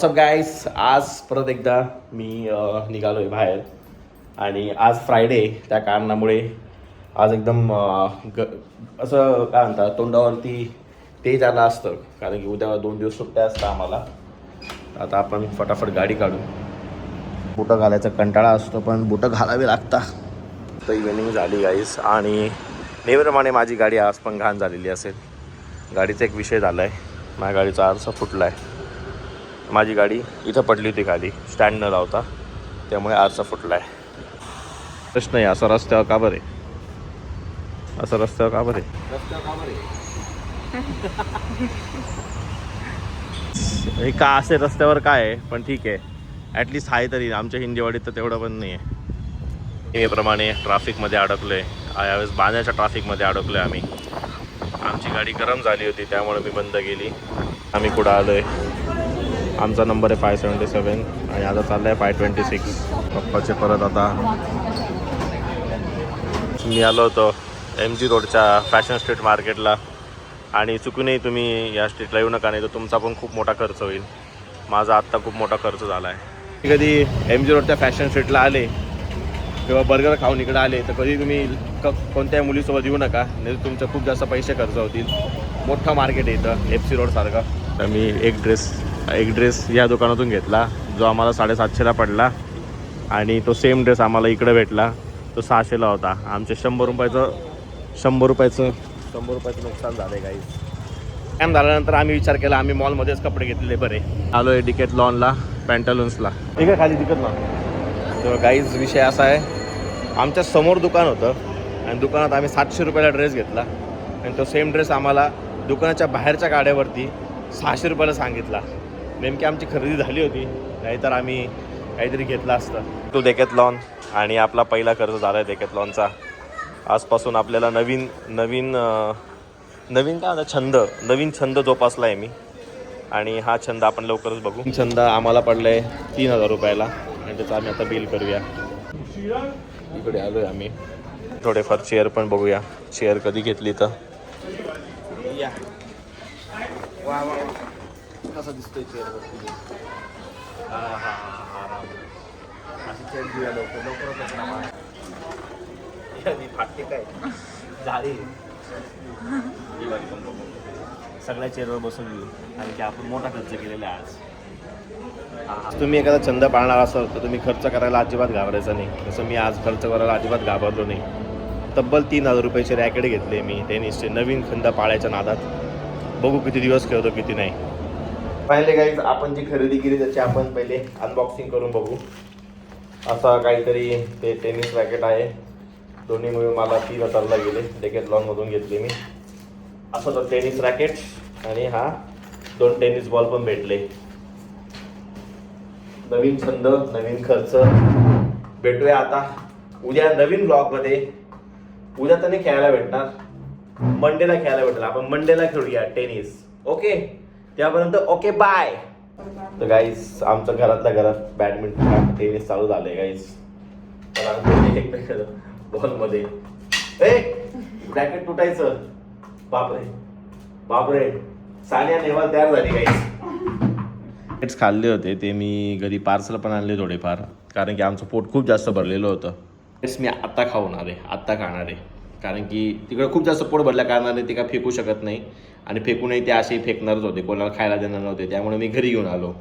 सब गाईस, आज परत एकदा मी निघालोय बाहेर आणि आज फ्रायडे त्या कारणामुळे आज एकदम असं काय म्हणतात तोंडावरती तेज आलं असतं, कारण की उद्या 2 दिवस सुट्ट्या असतात आम्हाला. आता आपण फटाफट गाडी काढू. बुटं घालायचा कंटाळा असतो पण बुटं घालावी लागतात. तर इव्हिनिंग झाली गाईस आणि नेहमीप्रमाणे माझी गाडी आज पण घाण झालेली असेल. गाडीचा एक विषय झाला आहे, माझ्या गाडीचा आरसा फुटला आहे. माझी गाडी इथं पडली होती खाली, स्टँड न लावता, त्यामुळे आरसा फुटला आहे. प्रश्न आहे, असं रस्त्यावर का बरे असं रस्त्यावर का बरे हे का असे रस्त्यावर काय आहे, पण ठीक आहे, ॲटलिस्ट आहे तरी. आमच्या हिंजेवाडीत तर तेवढं पण नाही आहे. नेहमीप्रमाणे ट्रॅफिकमध्ये अडकलो आहे. यावेळेस बाण्याच्या ट्रॅफिकमध्ये अडकलो आहे आम्ही. आमची गाडी गरम झाली होती त्यामुळे मी बंद केली. आम्ही कुठं आलो आहे, आमचा नंबर आहे 577 आणि आता चालला आहे 526. पप्पाचे परत आता मी आलो होतो MG रोडच्या फॅशन स्ट्रीट मार्केटला आणि चुकूनही तुम्ही या स्ट्रीटला येऊ नका, नाही तर तुमचा पण खूप मोठा खर्च होईल. माझा आत्ता खूप मोठा खर्च झाला आहे. कधी MG रोडच्या फॅशन स्ट्रीटला आले किंवा बर्गर खाऊन इकडे आले तर कधी तुम्ही कोणत्याही मुलीसोबत येऊ नका, नाही तर तुमचे खूप जास्त पैसे खर्च होतील. मोठं मार्केट आहे इथं FC रोडसारखं. तर मी एक ड्रेस या दुकानातून घेतला जो आम्हाला 750ला पडला आणि तो सेम ड्रेस आम्हाला इकडे भेटला तो 600ला होता. आमचे 100 रुपयाचं नुकसान झालं आहे काही. टाईम झाल्यानंतर आम्ही विचार केला आम्ही मॉलमध्येच कपडे घेतलेले बरे. आलो आहे डिकॅथलॉनला, पॅन्टालून्सला. ठीक आहे, खाली डिकॅथलॉन. तर गाईज विषय असा आहे, आमच्या समोर दुकान होतं आणि दुकानात आम्ही 700 रुपयाला ड्रेस घेतला आणि तो सेम ड्रेस आम्हाला दुकानाच्या बाहेरच्या गाड्यावरती 600 रुपयाला सांगितला. नेमकी आमची खरेदी झाली होती, नाहीतर आम्ही काहीतरी घेतलं असतं. तो डेकॅथलॉन आणि आपला पहिला खर्च झाला आहे डेकॅथलॉनचा. आजपासून आपल्याला नवीन छंद जोपासला आहे मी आणि हा छंद आपण लवकरच बघू. छंद आम्हाला पडला आहे 3000 रुपयाला आणि त्याचं आम्ही आता बिल करूया. इकडे आलो आहे आम्ही. थोडेफार चेअर पण बघूया, चेअर कधी घेतली तर. या वा वा कसा दिसतोय चेअरवरती. अशी चेअर घेऊया लवकरच ना. फाटते काय झाली सगळ्या चेअरवर बसून घेऊ, कारण की आपण मोठा खर्च केलेला आहे आज. तुम्ही एखादा छंद पाळणार असाल तर तुम्ही खर्च करायला अजिबात घाबरायचा नाही. जसं मी आज खर्च करायला अजिबात घाबरलो नाही. तब्बल 3000 रुपयाचे रॅकेट घेतले मी टेनिसचे, नवीन छंद पाळायच्या नादात. बघू किती दिवस खेळतो किती नाही. पहिले गाईज आपण जी खरेदी केली त्याची आपण पहिले अनबॉक्सिंग करून बघू. असा काहीतरी ते टेनिस रॅकेट आहे. दोन्ही मिळून मला 3000ला गेले. डेकॅथलॉनमधून घेतले मी. असं तो टेनिस रॅकेट आणि हा 2 टेनिस बॉल पण भेटले. नवीन छंद, नवीन खर्च. भेटूया आता उद्या नवीन ब्लॉगमध्ये. उद्या तर नाही खेळायला भेटणार, मंडेला खेळायला भेटेल. आपण मंडेला खेळूया टेनिस. ओके, त्यापर्यंत ओके बाय. तर गाईज आमच्या घरातल्या घरात बॅडमिंटन टेनिस चालू झालंय गाईज. बॉलमध्ये रॅकेट तुटायचं. बापरे सानिया नेहवाल तयार झाली गाईज. खाल्ले होते ते मी घरी पार्सल पण आणले थोडेफार, कारण की आमचं पोट खूप जास्त भरलेलं होतं. तेच मी आत्ता खाणार आहे कारण की तिकडे खूप जास्त पोट भरल्या कारणाने ते काय फेकू शकत नाही आणि फेकूनही ते असेही फेकणारच होते, कोणाला खायला देणार नव्हते. त्यामुळे मी घरी घेऊन आलो.